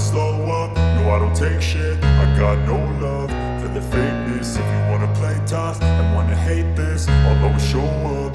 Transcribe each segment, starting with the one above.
slow up, no I don't take shit. I got no love for the fakeness. If you wanna play tough and wanna hate this, I'll always show up.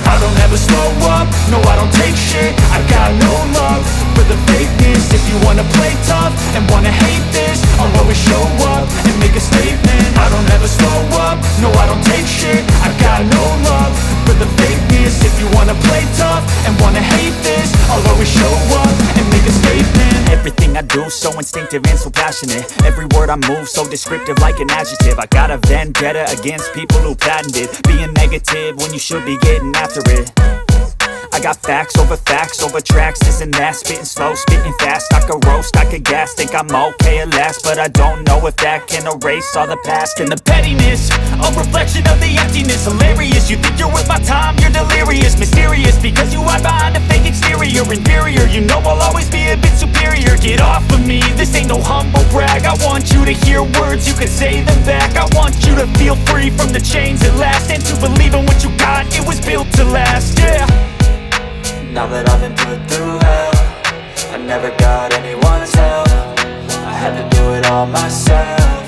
I don't ever slow up, no I don't take shit. I got no love for the fakeness. If you wanna play tough and wanna hate this, I'll always show up and make a statement. I don't ever slow up, no I don't take shit. I got no love for the fakeness. If you wanna play tough and wanna hate this, I'll always show up and make a statement. Everything I do so instinctive and so passionate. Every word I move so descriptive like an adjective. I got a vendetta against people who patented being negative when you should be getting after it. I got facts over tracks, this and that. Spitting slow, spitting fast, I could roast, I could gas. Think I'm okay at last, but I don't know if that can erase all the past. And the pettiness, a reflection of the emptiness. Hilarious, you think you're worth my time, you're delirious. Mysterious, because you hide behind a fake exterior. Inferior, you know I'll always be a bit superior. Get off of me, this ain't no humble brag. I want you to hear words, you can say them back. I want you to feel free from the chains at last, and to believe in what you got, it was built to last, yeah. Now that I've been put through hell, I never got anyone's help. I had to do it all myself.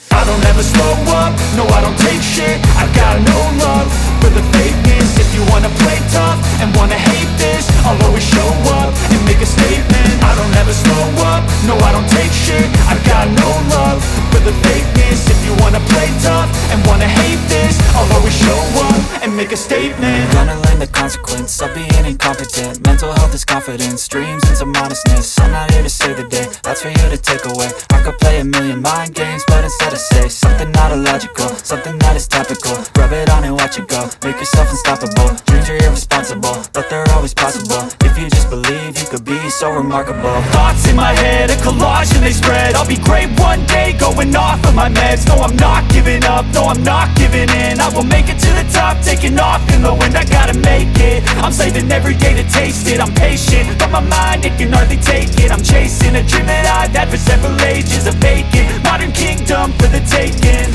I don't ever slow up, no I don't take shit. I got no love for the fakeness. If you wanna play tough and wanna hate this, I'll always show up and make a statement. I don't ever slow up, no I don't take shit. I got no love for the fakeness. If you wanna play tough and wanna hate this, I'll always show up and make a statement. Gonna learn the consequence of being incompetent. Mental health is confidence, dreams and some honestness. I'm not here to save the day, that's for you to take away. I could play a million mind games, but instead I say something not illogical, something that is topical. Rub it on and watch it go, make yourself unstoppable. Dreams are irresponsible, but they're always possible. If you just believe, you could be so remarkable. Thoughts in my head, a collage and they spread. I'll be great one day, going off of my meds. No, I'm not giving up, no, I'm not giving in. I will make it to the top, taking off in the wind. I gotta make it, I'm saving every day to taste it. I'm patient, but my mind, it can hardly take it. I'm chasing a dream that I've had for several ages. A vacant, modern kingdom for the taking.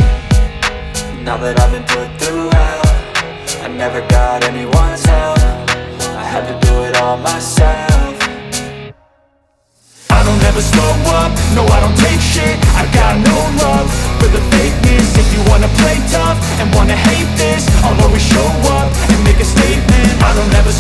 Now that I've been put through hell, I never got anyone's help. I had to do it all myself. I don't ever slow up, no I don't take shit. I got no love for the fakeness. If you wanna play tough and wanna hate this, I'll always show up and make a statement. I don't ever